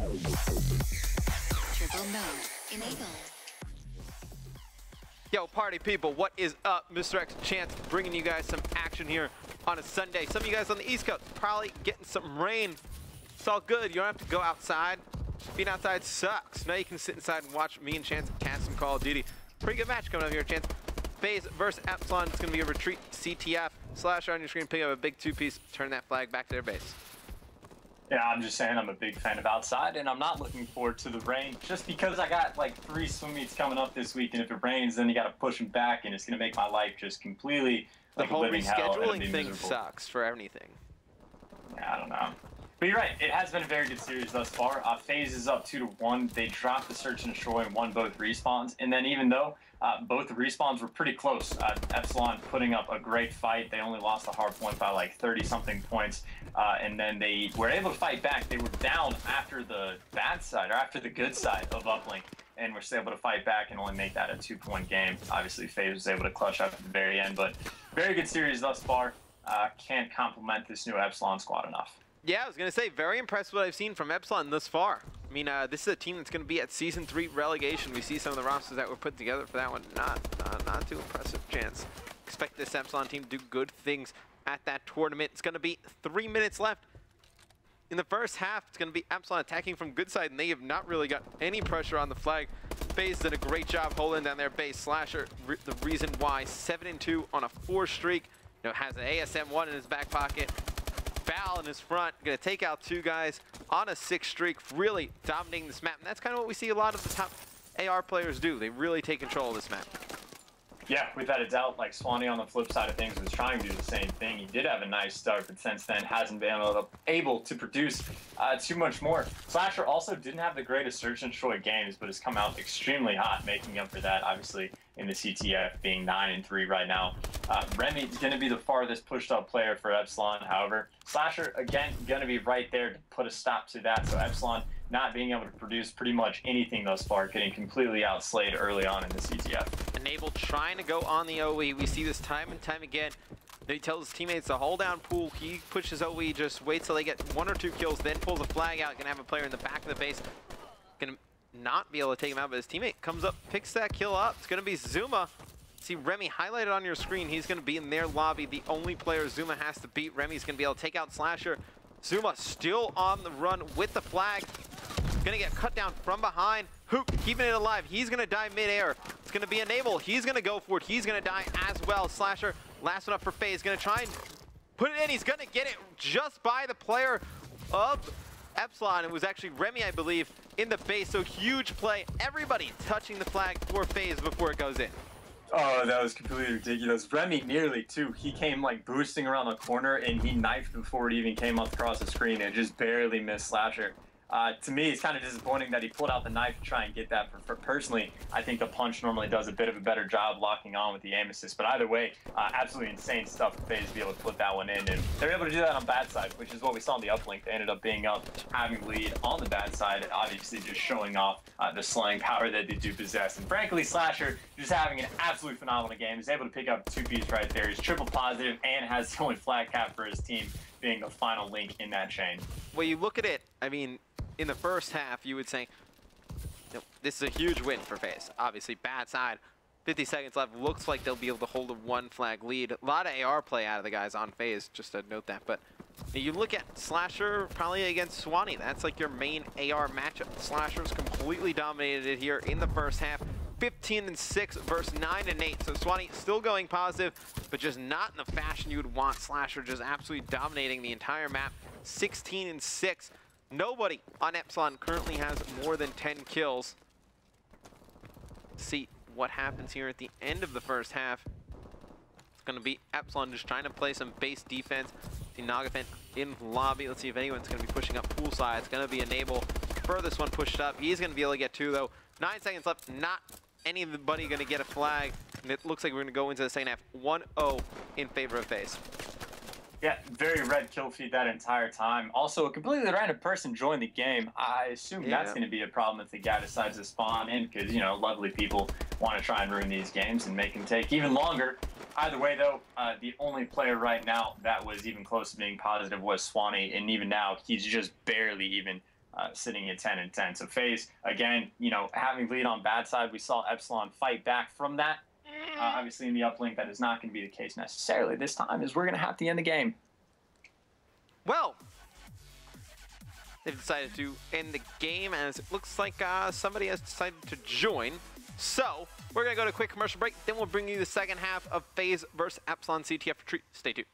Triple mode enabled. Yo, party people, what is up? Mr. X Chance bringing you guys some action here on a Sunday. Some of you guys on the East Coast probably getting some rain. It's all good. You don't have to go outside. Being outside sucks. Now you can sit inside and watch me and Chance cast some Call of Duty. Pretty good match coming up here, Chance. FaZe versus Epsilon. It's going to be a retreat CTF. Slasher on your screen, pick up a big two-piece, turn that flag back to their base. Yeah, I'm just saying I'm a big fan of outside, and I'm not looking forward to the rain just because I got like 3 swim meets coming up this week, and if it rains, then you got to push them back, and it's going to make my life just completely like a living hell. The whole rescheduling thing sucks for anything. Yeah, I don't know. But you're right, it has been a very good series thus far. FaZe is up 2-1. They dropped the search and destroy and won both respawns. And then even though both the respawns were pretty close, Epsilon putting up a great fight. They only lost the hard point by like 30-something points. And then they were able to fight back. They were down after the bad side, or after the good side of uplink, and were still able to fight back and only make that a 2-point game. Obviously, FaZe was able to clutch up at the very end, but very good series thus far. Can't compliment this new Epsilon squad enough. Yeah, I was going to say, very impressed with what I've seen from Epsilon thus far. I mean, this is a team that's going to be at Season 3 relegation. We see some of the rosters that were put together for that one. Not too impressive, Chance. Expect this Epsilon team to do good things at that tournament. It's going to be 3 minutes left in the first half. It's going to be Epsilon attacking from good side, and they have not really got any pressure on the flag. FaZe did a great job holding down their base. Slasher, the reason why, 7-2 on a 4 streak. You know, has an ASM-1 in his back pocket. Val in his front, gonna take out 2 guys on a 6 streak, really dominating this map. And that's kind of what we see a lot of the top AR players do. They really take control of this map. Yeah, without a doubt, like Swanee on the flip side of things was trying to do the same thing. He did have a nice start, but since then hasn't been able to produce too much more. Slasher also didn't have the greatest search and destroy games, but has come out extremely hot, making up for that, obviously, in the CTF, being 9-3 right now. Remy is going to be the farthest pushed up player for Epsilon, however. Slasher, again, going to be right there to put a stop to that, so Epsilon not being able to produce pretty much anything thus far, getting completely outslayed early on in the CTF. Enable trying to go on the OE. We see this time and time again. He tells his teammates to hold down pool. He pushes OE, just waits till they get 1 or 2 kills, then pulls a flag out. Gonna have a player in the back of the base. Gonna not be able to take him out, but his teammate comes up, picks that kill up. It's gonna be Zuma. See Remy highlighted on your screen. He's gonna be in their lobby. The only player Zuma has to beat. Remy's gonna be able to take out Slasher. Zuma still on the run with the flag. Gonna get cut down from behind. Hook keeping it alive. He's gonna die midair. It's gonna be Enable. He's gonna go for it. He's gonna die as well. Slasher, last one up for FaZe. Gonna try and put it in. He's gonna get it just by the player of Epsilon. It was actually Remy, I believe, in the base. So huge play. Everybody touching the flag for FaZe before it goes in. Oh, that was completely ridiculous. Remy nearly, too. He came, like, boosting around the corner, and he knifed before it even came up across the screen and just barely missed Slasher. To me, it's kind of disappointing that he pulled out the knife to try and get that. Personally, I think the punch normally does a bit of a better job locking on with the aim assist. But either way, absolutely insane stuff for FaZe to be able to put that one in. And they're able to do that on bad side, which is what we saw on the uplink. They ended up being up, having lead on the bad side, obviously just showing off the slaying power that they do possess. And frankly, Slasher just having an absolutely phenomenal game. He's able to pick up 2 piece right there. He's triple positive and has the only flag cap for his team, being the final link in that chain. Well, you look at it, I mean, in the first half, you would say, you know, this is a huge win for FaZe. Obviously, bad side. 50 seconds left. Looks like they'll be able to hold a 1 flag lead. A lot of AR play out of the guys on FaZe, just to note that. But you look at Slasher probably against Swanee. That's like your main AR matchup. Slasher's completely dominated it here in the first half. 15-6 versus 9-8. So Swanee still going positive, but just not in the fashion you would want. Slasher just absolutely dominating the entire map. 16-6. Nobody on Epsilon currently has more than 10 kills. See what happens here at the end of the first half. It's going to be Epsilon just trying to play some base defense. See Nagafin in lobby. Let's see if anyone's going to be pushing up poolside. It's going to be Enable. Furthest one pushed up. He's going to be able to get 2, though. 9 seconds left. Not anybody going to get a flag. And it looks like we're going to go into the second half 1-0 in favor of FaZe. Yeah, very red kill feed that entire time. Also, a completely random person joined the game. I assume that's going to be a problem if the guy decides to spawn in because, you know, lovely people want to try and ruin these games and make them take even longer. Either way, though, the only player right now that was even close to being positive was Swanee, and even now, he's just barely even sitting at 10 and 10. So FaZe, again, you know, having lead on bad side, we saw Epsilon fight back from that. Obviously, in the uplink, that is not going to be the case necessarily this time, as we're going to have to end the game. Well, they've decided to end the game, as it looks like somebody has decided to join. So we're going to go to a quick commercial break, then we'll bring you the second half of FaZe versus Epsilon CTF Retreat. Stay tuned.